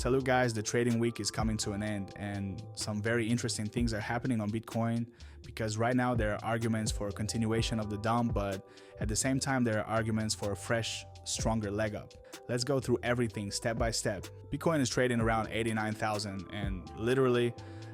Salute guys, the trading week is coming to an end and some very interesting things are happening on Bitcoin because right now there are arguments for a continuation of the dump, but at the same time there are arguments for a fresh, stronger leg up. Let's go through everything step by step. Bitcoin is trading around 89,000 and literally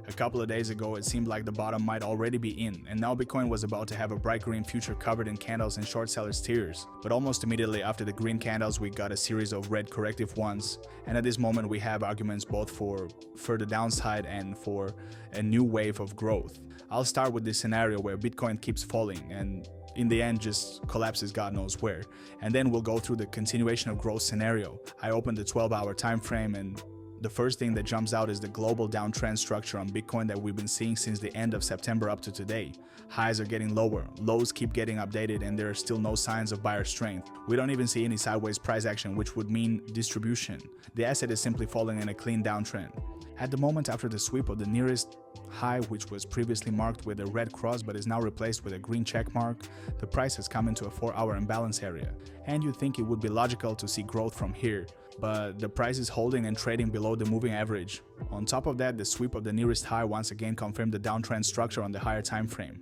a couple of days ago it seemed like the bottom might already be in, and now Bitcoin was about to have a bright green future covered in candles and short sellers tears. But almost immediately after the green candles we got a series of red corrective ones, and at this moment we have arguments both for further downside and for a new wave of growth. I'll start with this scenario where Bitcoin keeps falling and in the end just collapses God knows where, and then we'll go through the continuation of growth scenario. I opened the 12-hour time frame and the first thing that jumps out is the global downtrend structure on Bitcoin that we've been seeing since the end of September up to today. Highs are getting lower, lows keep getting updated, and there are still no signs of buyer strength. We don't even see any sideways price action, which would mean distribution. The asset is simply falling in a clean downtrend. At the moment, after the sweep of the nearest high, which was previously marked with a red cross but is now replaced with a green check mark, the price has come into a 4-hour imbalance area. And you'd think it would be logical to see growth from here, but the price is holding and trading below the moving average. On top of that, the sweep of the nearest high once again confirmed the downtrend structure on the higher time frame.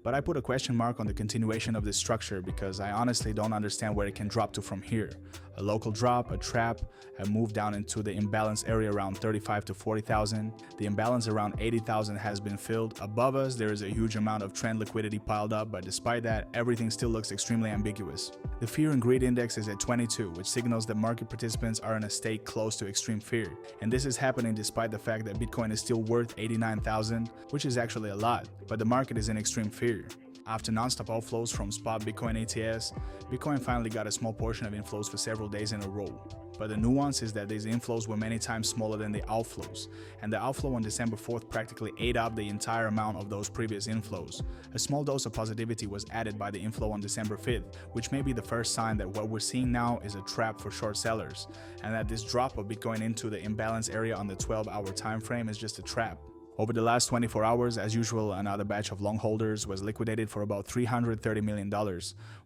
But I put a question mark on the continuation of this structure because I honestly don't understand where it can drop to from here. A local drop, a trap, a move down into the imbalance area around 35 to 40,000. The imbalance around 80,000 has been filled. Above us, there is a huge amount of trend liquidity piled up, but despite that, everything still looks extremely ambiguous. The fear and greed index is at 22, which signals that market participants are in a state close to extreme fear. And this is happening despite the fact that Bitcoin is still worth 89,000, which is actually a lot, but the market is in extreme fear. After non-stop outflows from spot Bitcoin ETS, Bitcoin finally got a small portion of inflows for several days in a row. But the nuance is that these inflows were many times smaller than the outflows, and the outflow on December 4th practically ate up the entire amount of those previous inflows. A small dose of positivity was added by the inflow on December 5th, which may be the first sign that what we're seeing now is a trap for short sellers, and that this drop of Bitcoin into the imbalance area on the 12-hour time frame is just a trap. Over the last 24 hours, as usual, another batch of long holders was liquidated for about $330 million,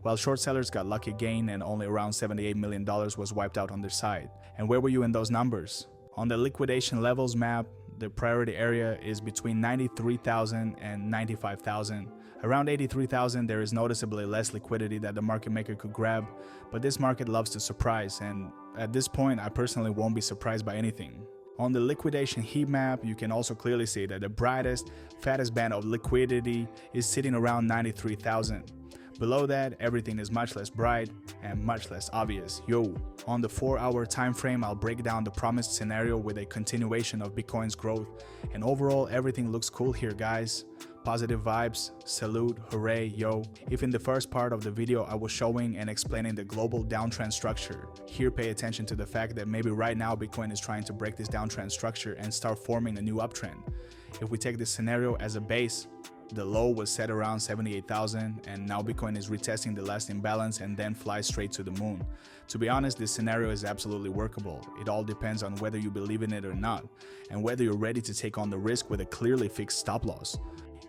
while short sellers got lucky gain and only around $78 million was wiped out on their side. And where were you in those numbers? On the liquidation levels map, the priority area is between 93,000 and 95,000. Around 83,000, there is noticeably less liquidity that the market maker could grab, but this market loves to surprise, and at this point, I personally won't be surprised by anything. On the liquidation heat map, you can also clearly see that the brightest, fattest band of liquidity is sitting around 93,000. Below that, everything is much less bright and much less obvious. On the 4-hour time frame, I'll break down the promised scenario with a continuation of Bitcoin's growth, and overall everything looks cool here, guys. Positive vibes, salute, hooray, If in the first part of the video I was showing and explaining the global downtrend structure, here pay attention to the fact that maybe right now Bitcoin is trying to break this downtrend structure and start forming a new uptrend. If we take this scenario as a base, the low was set around 78,000 and now Bitcoin is retesting the last imbalance and then flies straight to the moon. To be honest, this scenario is absolutely workable. It all depends on whether you believe in it or not, and whether you're ready to take on the risk with a clearly fixed stop loss.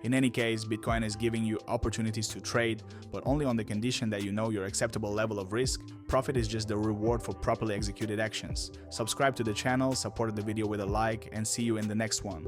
In any case, Bitcoin is giving you opportunities to trade, but only on the condition that you know your acceptable level of risk. Profit is just the reward for properly executed actions. Subscribe to the channel, support the video with a like, and see you in the next one.